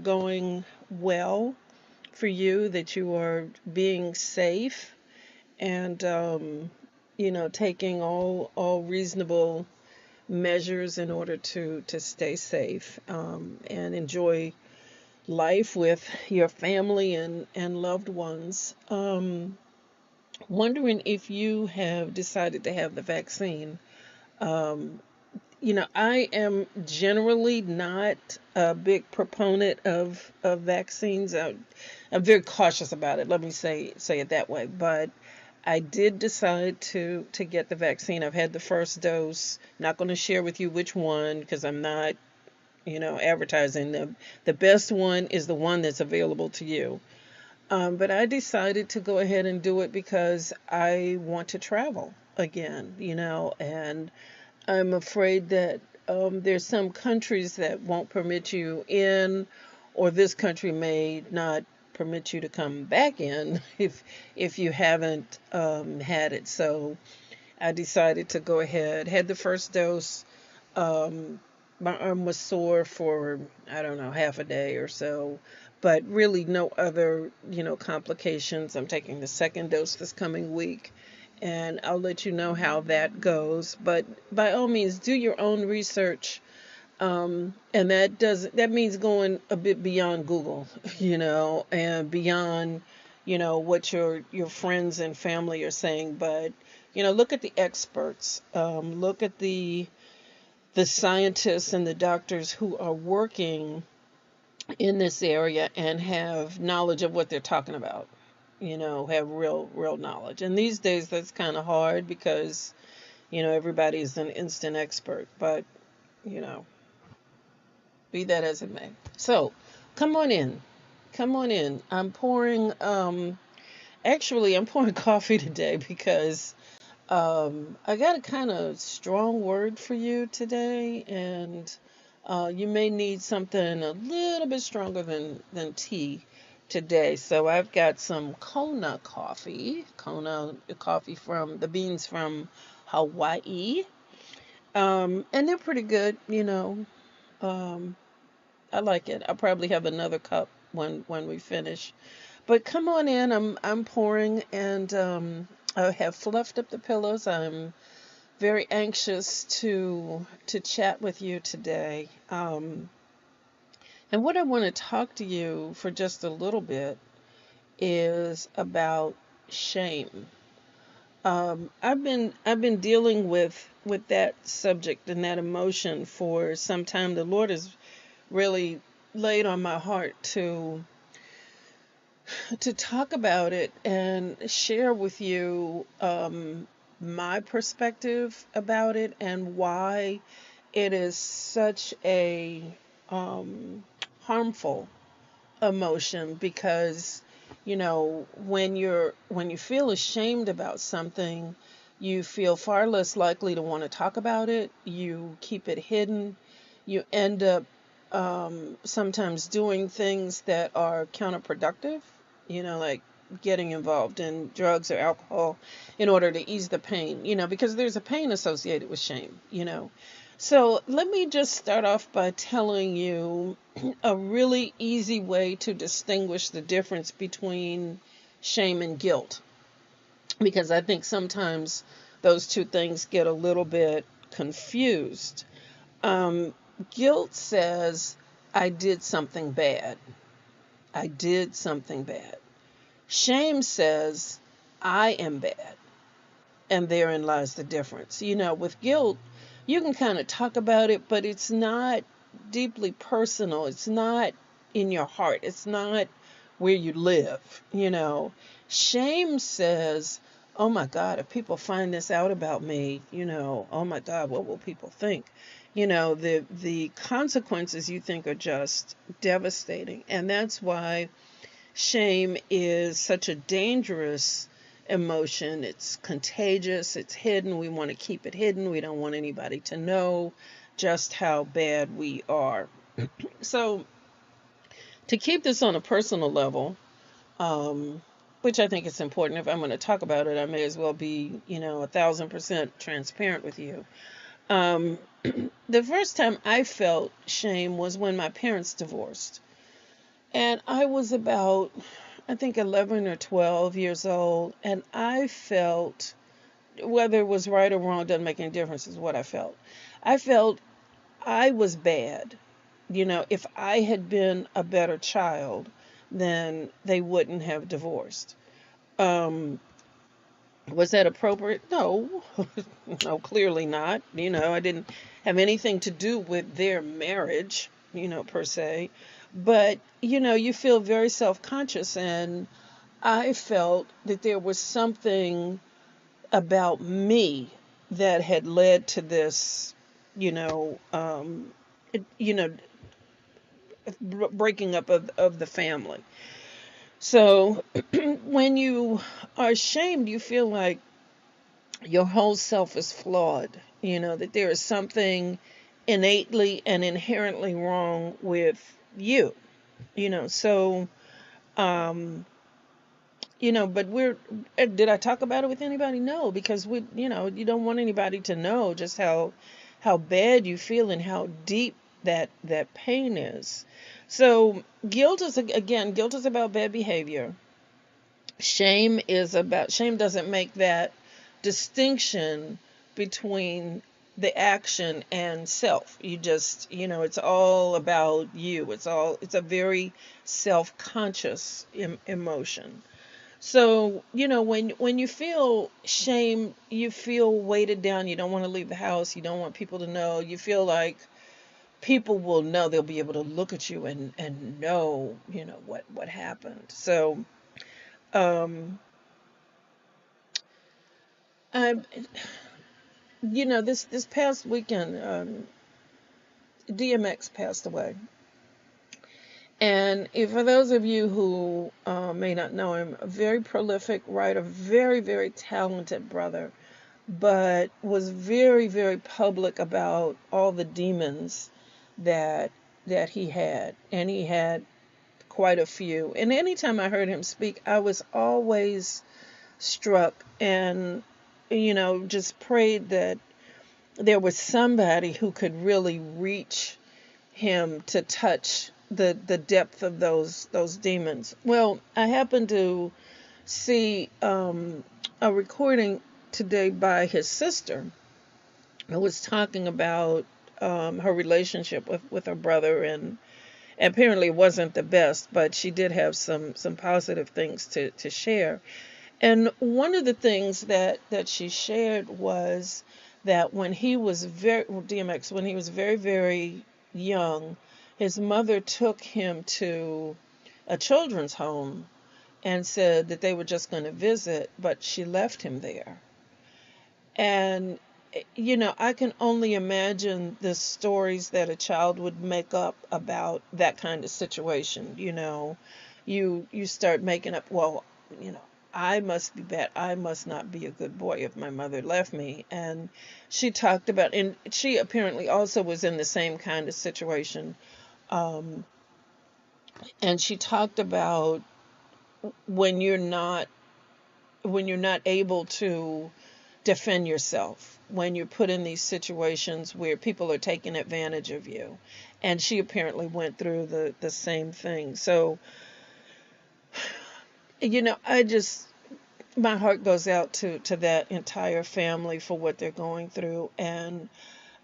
going well for you, that you are being safe and taking all reasonable measures in order to stay safe and enjoy life with your family and loved ones. Wondering if you have decided to have the vaccine. Um, I am generally not a big proponent of vaccines. I'm very cautious about it. Let me say it that way. But I did decide to get the vaccine. I've had the first dose. Not going to share with you which one because I'm not, advertising. The best one is the one that's available to you. But I decided to go ahead and do it because I want to travel again, and I'm afraid that there's some countries that won't permit you in, or this country may not permit you to come back in if you haven't had it. So I decided to go ahead. Had the first dose. Um, my arm was sore for, I don't know, half a day or so, but really no other, complications. I'm taking the second dose this coming week, and I'll let you know how that goes. But by all means, do your own research. And that means going a bit beyond Google, and beyond, what your friends and family are saying. But look at the experts. Look at the scientists and the doctors who are working in this area and have knowledge of what they're talking about. Have real knowledge. And these days that's kind of hard because everybody's an instant expert. But you know, be that as it may. So, come on in. Come on in. I'm pouring coffee today because I got a kind of strong word for you today, and you may need something a little bit stronger than tea today. So I've got some Kona coffee from the beans from Hawaii, and they're pretty good. Um, I like it. I'll probably have another cup when we finish. But come on in. I'm pouring, and I have fluffed up the pillows. I'm very anxious to chat with you today. And what I want to talk to you for just a little bit is about shame. I've been dealing with that subject and that emotion for some time. The Lord has really laid on my heart to talk about it and share with you my perspective about it and why it is such a um, harmful emotion. Because when you feel ashamed about something, you feel far less likely to want to talk about it. You keep it hidden. You end up sometimes doing things that are counterproductive, like getting involved in drugs or alcohol in order to ease the pain, because there's a pain associated with shame. So let me just start off by telling you a really easy way to distinguish the difference between shame and guilt, because I think sometimes those two things get a little bit confused. Um, Guilt says, I did something bad. I did something bad. Shame says, I am bad. And therein lies the difference. With guilt, you can kind of talk about it, but it's not deeply personal. It's not in your heart. It's not where you live. Shame says, oh my God, if people find this out about me, oh my God, what will people think? The consequences you think are just devastating. And that's why shame is such a dangerous emotion. It's contagious, it's hidden. We want to keep it hidden. We don't want anybody to know just how bad we are. So, to keep this on a personal level, um, which I think is important, if I'm going to talk about it, I may as well be, 1,000% transparent with you. Um, the first time I felt shame was when my parents divorced. And I was about, I think, 11 or 12 years old, and I felt, whether it was right or wrong, doesn't make any difference, is what I felt. I felt I was bad. If I had been a better child, then they wouldn't have divorced. Um, was that appropriate? No, no, clearly not. I didn't have anything to do with their marriage, per se. But, you feel very self conscious, and I felt that there was something about me that had led to this, you know, um, it, you know, breaking up of the family. So when you are ashamed, you feel like your whole self is flawed, that there is something innately and inherently wrong with you, so, um, but did I talk about it with anybody? No, because you don't want anybody to know just how bad you feel and how deep that pain is. So guilt is about bad behavior. Shame doesn't make that distinction between the action and self. You just, it's all about you. It's a very self-conscious emotion. So, when you feel shame, you feel weighted down. You don't want to leave the house. You don't want people to know. You feel like people will know. They'll be able to look at you and know, what happened. So, um, I, this past weekend, DMX passed away. And for those of you who may not know him, a very prolific writer, very, very talented brother, but was very, very public about all the demons that he had, and he had quite a few. And anytime I heard him speak, I was always struck, and just prayed that there was somebody who could really reach him to touch the depth of those demons. Well, I happened to see a recording today by his sister, who was talking about her relationship with her brother, and apparently it wasn't the best, but she did have some positive things to share. And one of the things that she shared was that when he was DMX, when he was very, very young, his mother took him to a children's home and said that they were just going to visit, but she left him there. And, I can only imagine the stories that a child would make up about that kind of situation. You start making up, well, I must be bad. I must not be a good boy if my mother left me. And she talked about, and she apparently also was in the same kind of situation. Um, and she talked about when you're not able to defend yourself, when you're put in these situations where people are taking advantage of you. And she apparently went through the same thing. So, I just, my heart goes out to that entire family for what they're going through. And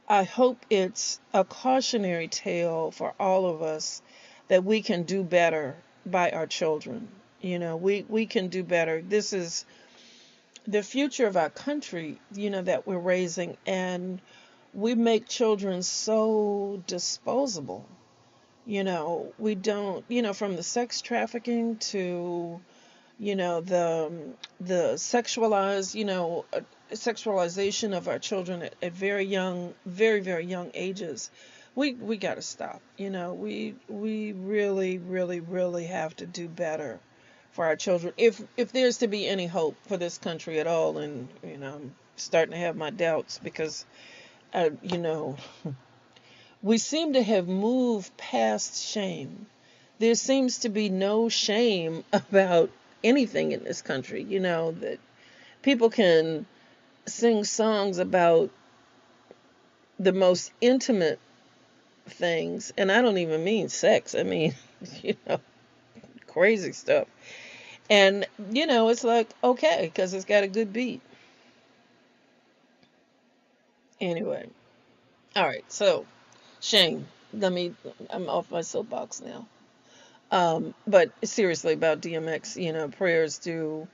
I hope it's a cautionary tale for all of us that we can do better by our children. We can do better. This is the future of our country, that we're raising, and we make children so disposable. We don't, from the sex trafficking to, the sexualization of our children at very young, very, very young ages. We got to stop. We really, really, really have to do better for our children. If there's to be any hope for this country at all, and I'm starting to have my doubts because, uh, you know, we seem to have moved past shame. There seems to be no shame about anything in this country. That people can sing songs about the most intimate things, and I don't even mean sex. I mean, you know, crazy stuff. And, it's like, okay, because it's got a good beat. Anyway. All right. So, shame. I'm off my soapbox now. But seriously, about DMX, prayers do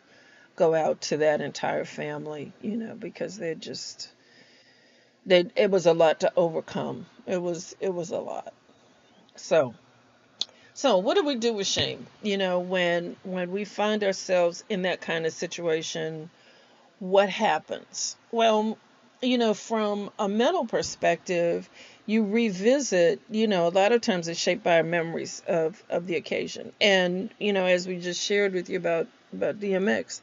go out to that entire family, because it was a lot to overcome. It was a lot. So, what do we do with shame? When we find ourselves in that kind of situation, what happens? Well, from a mental perspective, you revisit, a lot of times it's shaped by our memories of the occasion. And, as we just shared with you about DMX,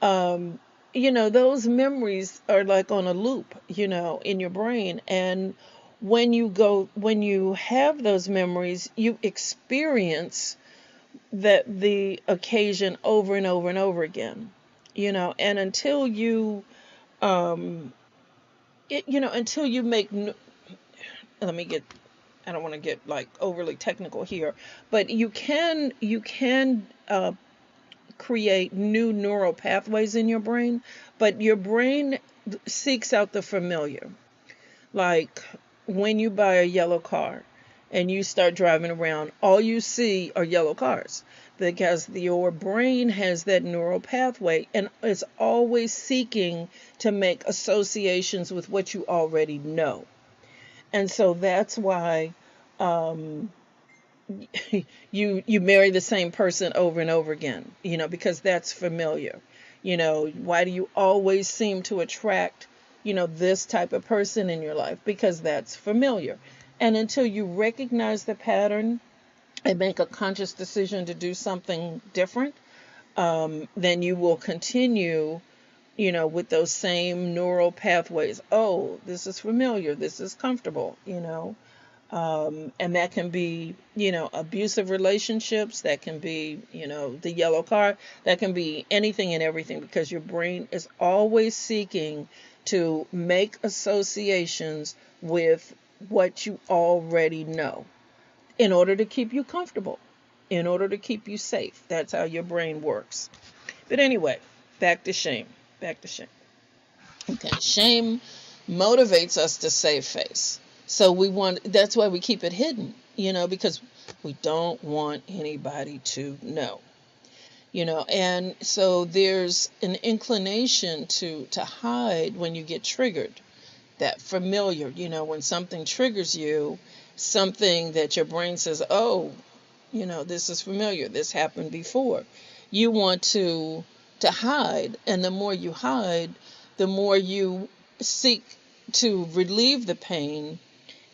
um, those memories are like on a loop, in your brain. And when you have those memories, you experience the occasion over and over and over again, and um, until you make, let me get, I don't want to get like overly technical here, but you can create new neural pathways in your brain, but your brain seeks out the familiar. Like when you buy a yellow car and you start driving around, all you see are yellow cars because your brain has that neural pathway and is always seeking to make associations with what you already know. And so that's why um, you marry the same person over and over again, because that's familiar. Why do you always seem to attract, this type of person in your life? Because that's familiar. And until you recognize the pattern and make a conscious decision to do something different, then you will continue, with those same neural pathways. Oh, this is familiar. This is comfortable. And that can be, abusive relationships. That can be, the yellow car. That can be anything and everything because your brain is always seeking to make associations with what you already know in order to keep you comfortable, in order to keep you safe. That's how your brain works. But anyway, back to shame. Back to shame. Okay, shame motivates us to save face. So that's why we keep it hidden, because we don't want anybody to know. And so there's an inclination to hide when you get triggered. That familiar, when something triggers you, something that your brain says, oh, this is familiar, this happened before. You want to hide, and the more you hide, the more you seek to relieve the pain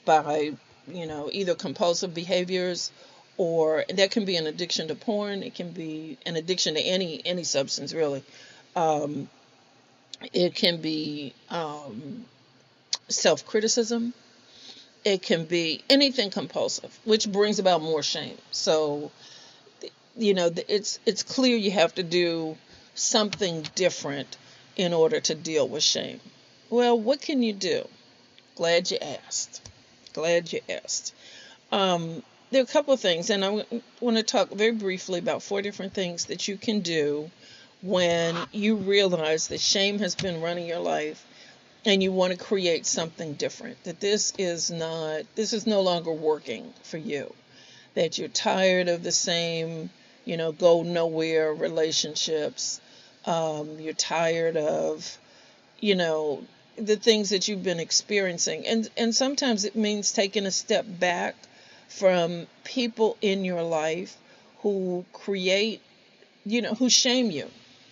by, either compulsive behaviors, or that can be an addiction to porn. It can be an addiction to any substance, really. Um, it can be self-criticism. It can be anything compulsive, which brings about more shame. So, it's clear you have to do something different in order to deal with shame. Well, what can you do? Glad you asked. Glad you asked. There are a couple of things, and I want to talk very briefly about 4 different things that you can do when you realize that shame has been running your life and you want to create something different. That this is no longer working for you. That you're tired of the same, go nowhere relationships. You're tired of, the things that you've been experiencing. And sometimes it means taking a step back from people in your life who create, who shame you.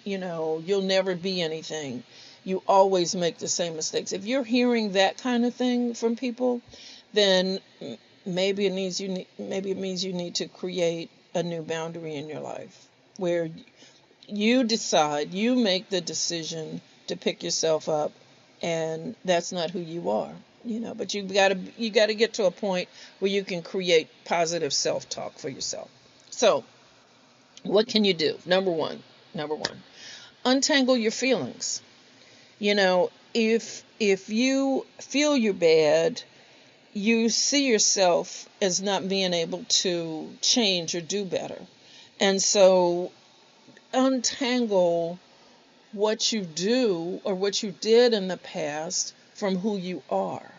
You'll never be anything. You always make the same mistakes. If you're hearing that kind of thing from people, then maybe it means you need to create a new boundary in your life where you make the decision to pick yourself up, and that's not who you are. But you got to get to a point where you can create positive self-talk for yourself. So what can you do? Number one, untangle your feelings. If you feel you're bad, you see yourself as not being able to change or do better. And so untangle what you do or what you did in the past from who you are.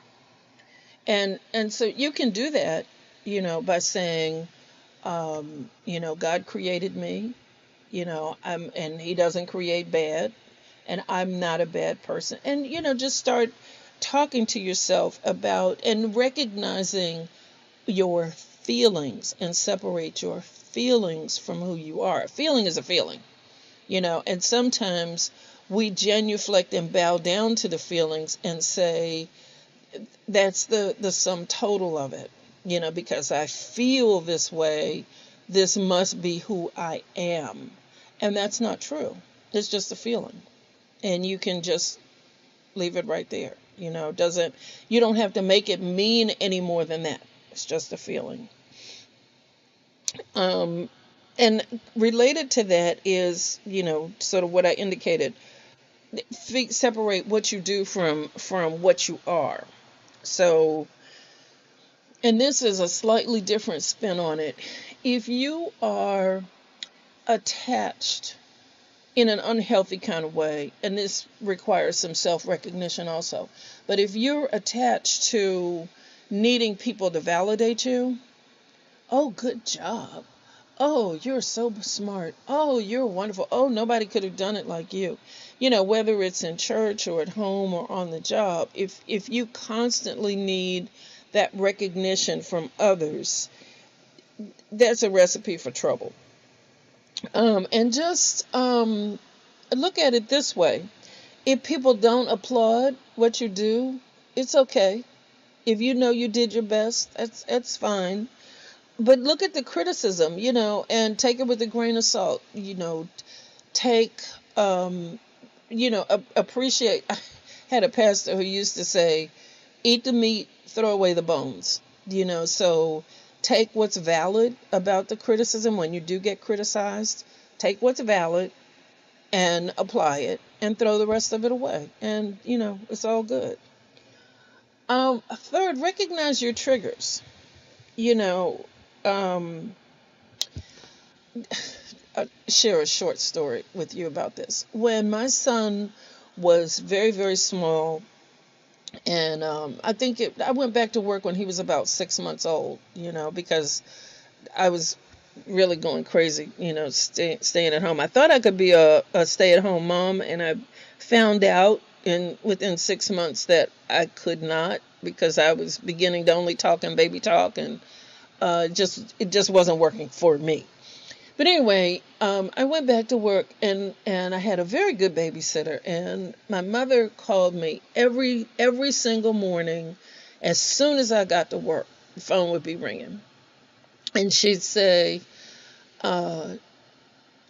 And so you can do that, by saying, God created me, and he doesn't create bad, and I'm not a bad person. And, just start talking to yourself about and recognizing your feelings and separate your feelings from who you are. A feeling is a feeling, and sometimes we genuflect and bow down to the feelings and say, that's the sum total of it, because I feel this way, this must be who I am. And that's not true. It's just a feeling. And you can just leave it right there. You don't have to make it mean any more than that. It's just a feeling. And related to that is, sort of what I indicated. Separate what you do from what you are. So, and this is a slightly different spin on it. If you are attached in an unhealthy kind of way, and this requires some self-recognition also, but if you're attached to needing people to validate you, oh, good job. Oh, you're so smart. Oh, you're wonderful. Oh, nobody could have done it like you. Whether it's in church or at home or on the job, if you constantly need that recognition from others, that's a recipe for trouble. And just look at it this way. If people don't applaud what you do, it's okay. If you know you did your best, that's fine. But look at the criticism, and take it with a grain of salt. Take, appreciate. I had a pastor who used to say, eat the meat, throw away the bones. So take what's valid about the criticism when you do get criticized. Take what's valid and apply it and throw the rest of it away. And, it's all good. Third, recognize your triggers. Um, I'll share a short story with you about this. When my son was very, very small, and I went back to work when he was about 6 months old, because I was really going crazy, staying at home. I thought I could be a stay-at-home mom, and I found out within 6 months that I could not, because I was beginning to only talk and baby talk, and it just wasn't working for me. But anyway, I went back to work, and I had a very good babysitter, and my mother called me every single morning. As soon as I got to work, the phone would be ringing, and she'd say, "How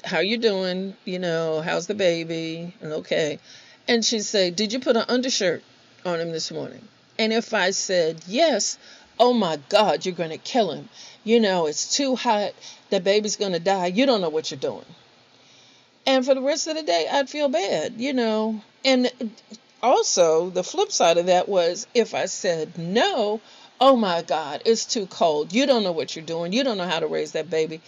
you doing? How's the baby?" And okay, and she'd say, "Did you put an undershirt on him this morning?" And if I said yes, "Oh my God, you're going to kill him. It's too hot. The baby's going to die. You don't know what you're doing." And for the rest of the day, I'd feel bad, And also, the flip side of that was if I said no, "Oh my God, it's too cold. You don't know what you're doing. You don't know how to raise that baby.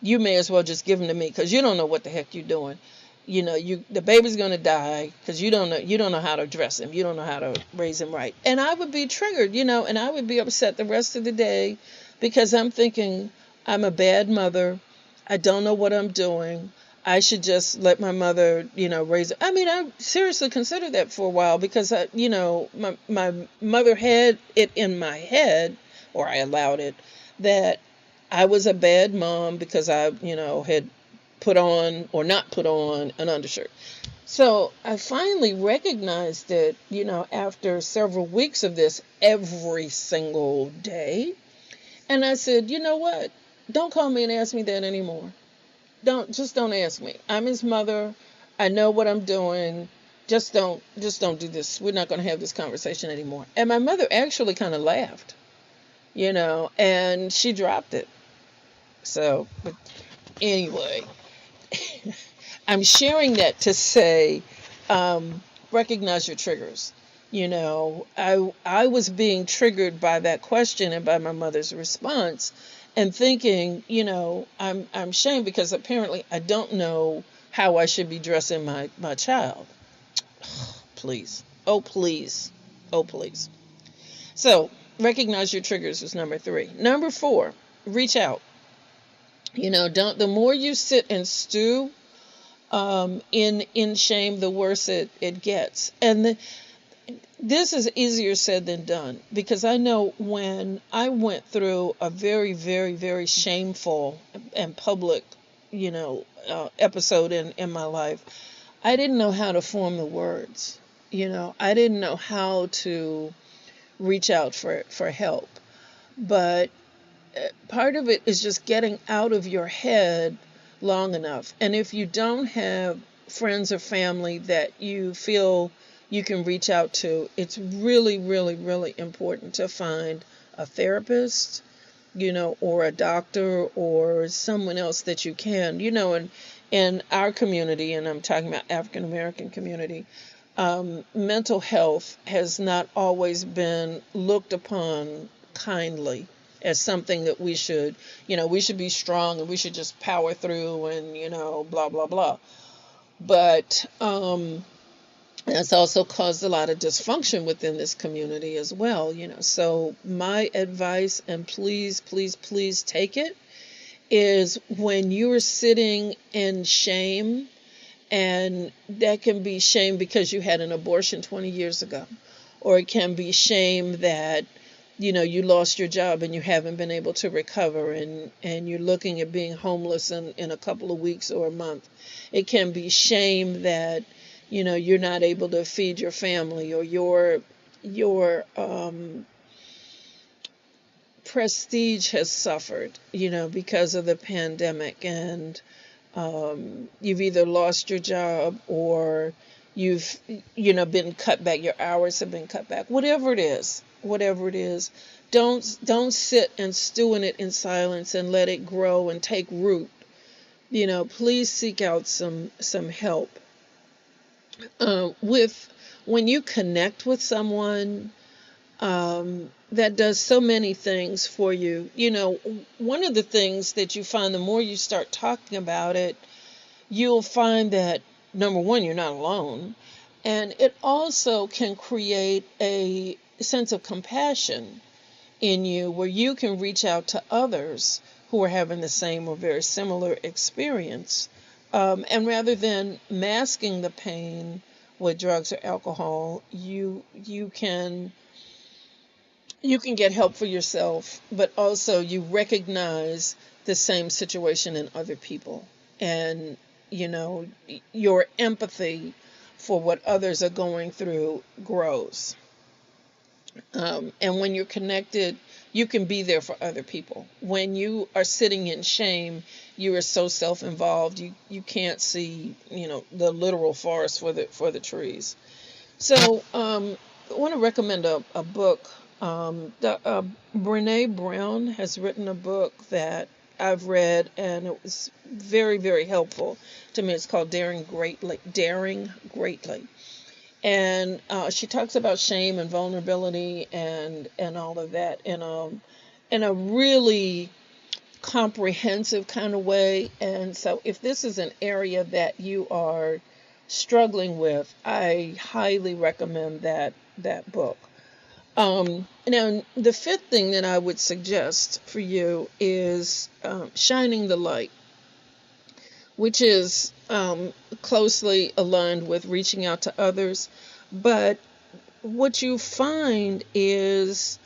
You may as well just give him to me because you don't know what the heck you're doing. The baby's going to die because you don't know how to dress him. You don't know how to raise him right." And I would be triggered, and I would be upset the rest of the day because I'm thinking I'm a bad mother. I don't know what I'm doing. I should just let my mother, raise it. I mean, I seriously considered that for a while because my mother had it in my head, or I allowed it, that I was a bad mom because I, had put on or not put on an undershirt. So I finally recognized it, after several weeks of this every single day. And I said, "You know what? Don't call me and ask me that anymore. Don't ask me. I'm his mother. I know what I'm doing. Just don't do this. We're not going to have this conversation anymore." And my mother actually kind of laughed, and she dropped it. So, but anyway, I'm sharing that to say, recognize your triggers. I was being triggered by that question and by my mother's response. and thinking, I'm shamed because apparently I don't know how I should be dressing my child. Please. Oh, please. Oh, please. So, recognize your triggers is number 3. Number 4, reach out. Don't, the more you sit and stew in shame, the worse it gets. And this is easier said than done, because I know when I went through a very, very, very shameful and public, episode in my life, I didn't know how to form the words. I didn't know how to reach out for help. But part of it is just getting out of your head long enough. And if you don't have friends or family that you feel you can reach out to, it's really, really, really important to find a therapist, or a doctor or someone else that you can, in our community, and I'm talking about African American community, mental health has not always been looked upon kindly as something that we should be strong and we should just power through and, blah, blah, blah. But that's also caused a lot of dysfunction within this community as well, So my advice, and please, please, please take it, is when you're sitting in shame, and that can be shame because you had an abortion 20 years ago, or it can be shame that, you lost your job and you haven't been able to recover, and you're looking at being homeless in a couple of weeks or a month. It can be shame that, you're not able to feed your family, or your prestige has suffered, because of the pandemic, and you've either lost your job or you've, been cut back. Your hours have been cut back. Whatever it is, don't sit and stew in it in silence and let it grow and take root. Please seek out some help. When you connect with someone that does so many things for you, one of the things that you find, the more you start talking about it, you'll find that, number one, you're not alone, and it also can create a sense of compassion in you, where you can reach out to others who are having the same or very similar experience. And rather than masking the pain with drugs or alcohol, you can get help for yourself, but also you recognize the same situation in other people, and your empathy for what others are going through grows. And when you're connected, you can be there for other people. When you are sitting in shame, you are so self-involved, you can't see, the literal forest for the trees. So I want to recommend a book. Brene Brown has written a book that I've read, and it was very, very helpful to me. It's called Daring Greatly. And she talks about shame and vulnerability and all of that in a really comprehensive kind of way. And so if this is an area that you are struggling with, I highly recommend that book. Now, the 5th thing that I would suggest for you is shining the light, which is closely aligned with reaching out to others. But what you find is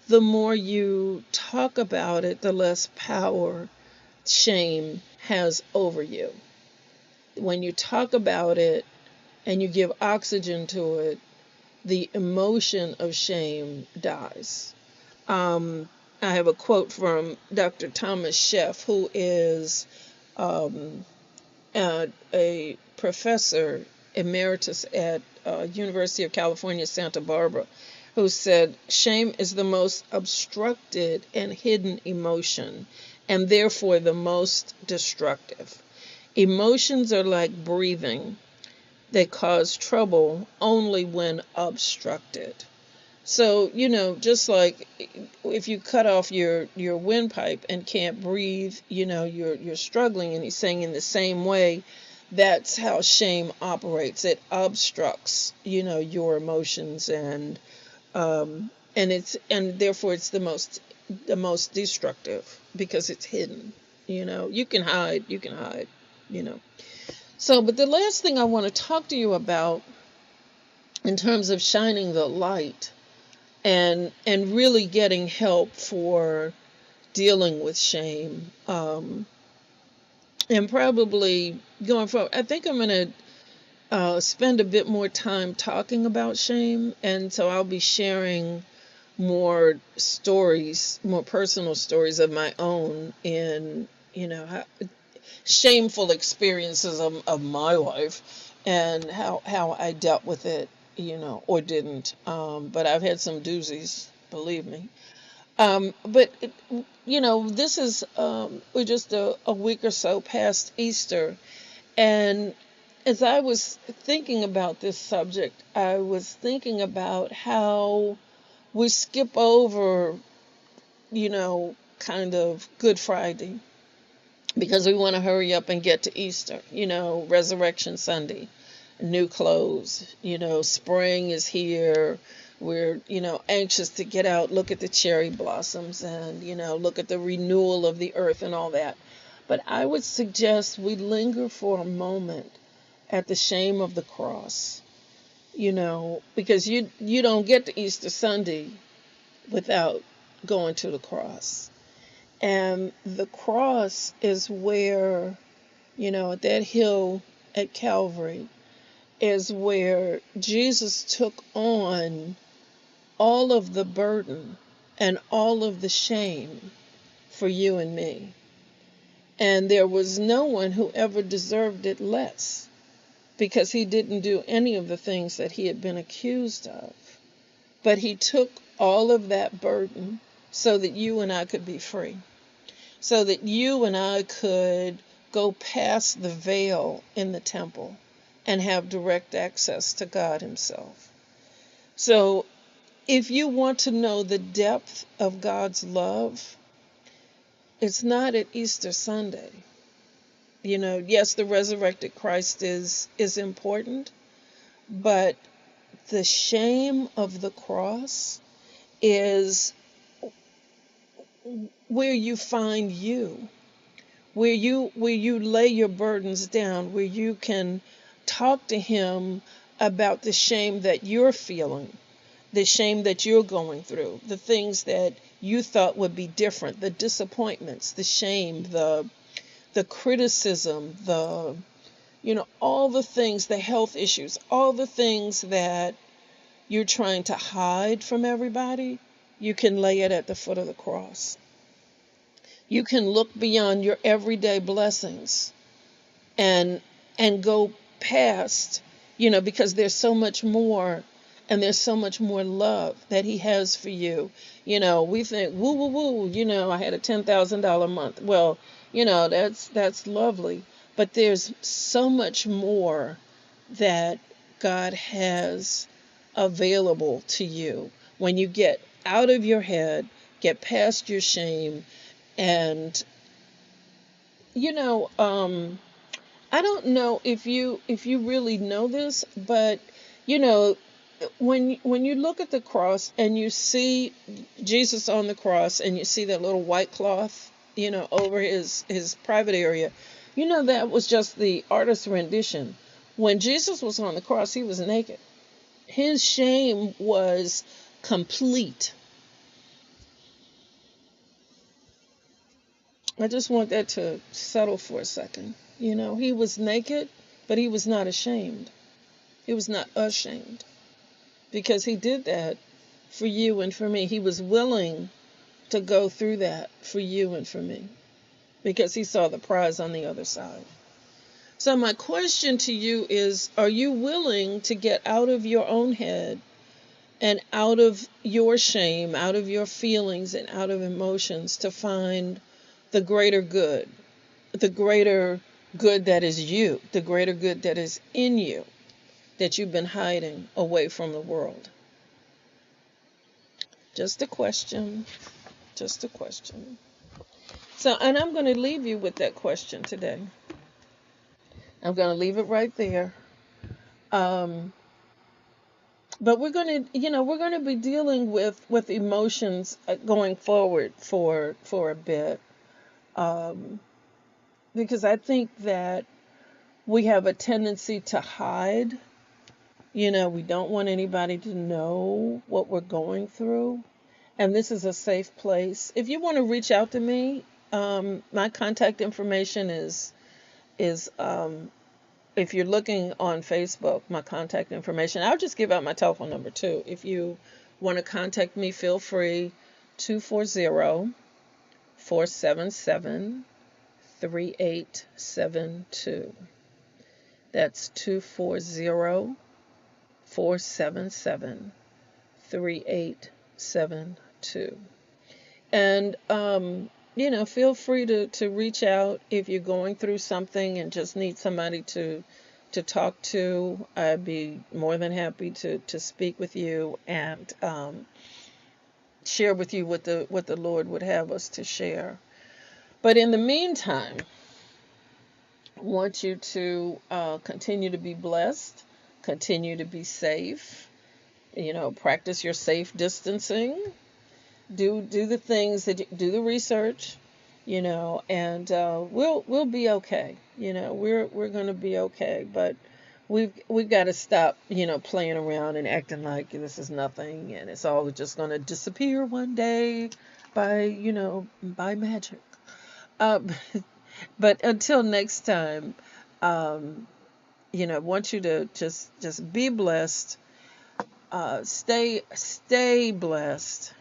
the more you talk about it, the less power shame has over you. When you talk about it and you give oxygen to it, the emotion of shame dies. I have a quote from Dr. Thomas Sheff, who is a professor emeritus at University of California, Santa Barbara, who said, shame is the most obstructed and hidden emotion, and therefore the most destructive. Emotions are like breathing. They cause trouble only when obstructed. So, just like if you cut off your windpipe and can't breathe, you're struggling. And he's saying in the same way, that's how shame operates. It obstructs, your emotions, and therefore it's the most destructive because it's hidden. You can hide. you know. So, but the last thing I want to talk to you about in terms of shining the light and really getting help for dealing with shame, and probably going forward, I think I'm going to spend a bit more time talking about shame, and so I'll be sharing more stories, more personal stories of my own in shameful experiences of my life, and how I dealt with it, or didn't. But I've had some doozies, believe me. But this is we're just a week or so past Easter, and as I was thinking about this subject, I was thinking about how we skip over, kind of Good Friday because we want to hurry up and get to Easter, Resurrection Sunday, new clothes, spring is here. We're, anxious to get out, look at the cherry blossoms, and, look at the renewal of the earth and all that. But I would suggest we linger for a moment at the shame of the cross, because you don't get to Easter Sunday without going to the cross. And the cross is where, at that hill at Calvary, is where Jesus took on all of the burden and all of the shame for you and me. And there was no one who ever deserved it less, because he didn't do any of the things that he had been accused of. But he took all of that burden so that you and I could be free, so that you and I could go past the veil in the temple and have direct access to God himself. So if you want to know the depth of God's love, it's not at Easter Sunday. Yes, the resurrected Christ is important, but the shame of the cross is where you find you, where you lay your burdens down, where you can talk to him about the shame that you're feeling, the shame that you're going through, the things that you thought would be different, the disappointments, the shame, the criticism, all the things, the health issues, all the things that you're trying to hide from everybody. You can lay it at the foot of the cross. You can look beyond your everyday blessings and go past, because there's so much more, and there's so much more love that he has for you. We think, woo, woo, woo, I had a $10,000 month. Well, that's lovely. But there's so much more that God has available to you when you get out of your head, get past your shame, and I don't know if you really know this, but when you look at the cross and you see Jesus on the cross and you see that little white cloth, over his private area, that was just the artist's rendition. When Jesus was on the cross, he was naked. His shame was complete. I just want that to settle for a second. He was naked, but he was not ashamed. He was not ashamed, because he did that for you and for me. He was willing to go through that for you and for me, because he saw the prize on the other side. So my question to you is, are you willing to get out of your own head and out of your shame, out of your feelings and out of emotions, to find the greater good that is you, the greater good that is in you, that you've been hiding away from the world? Just a question. Just a question. So, and I'm going to leave you with that question today. I'm going to leave it right there. Um, but we're going to, we're going to be dealing with emotions going forward for a bit, um, because I think that we have a tendency to hide. We don't want anybody to know what we're going through. And this is a safe place. If you want to reach out to me, my contact information is if you're looking on Facebook, my contact information. I'll just give out my telephone number too. If you want to contact me, feel free. 240-477-3872. That's 240-477-3872. And feel free to reach out if you're going through something and just need somebody to talk to. I'd be more than happy to speak with you and share with you what the Lord would have us to share. But in the meantime, I want you to continue to be blessed, continue to be safe. Practice your safe distancing. Do the things do the research, and we'll be okay. We're gonna be okay. But we've got to stop, playing around and acting like this is nothing and it's all just gonna disappear one day by magic. Uh, but until next time, I want you to just be blessed. Stay blessed.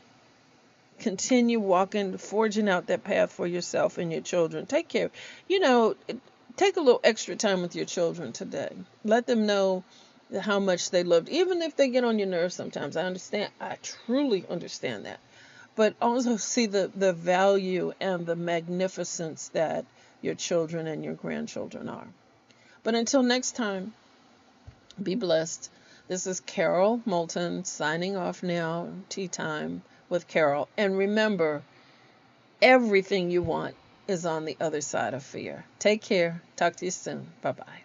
Continue walking, forging out that path for yourself and your children. Take care. Take a little extra time with your children today. Let them know how much they loved, even if they get on your nerves sometimes. I understand. I truly understand that. But also see the value and the magnificence that your children and your grandchildren are. But until next time, be blessed. This is Carol Moulton signing off now. Tea Time with Carol. And remember, everything you want is on the other side of fear. Take care. Talk to you soon. Bye-bye.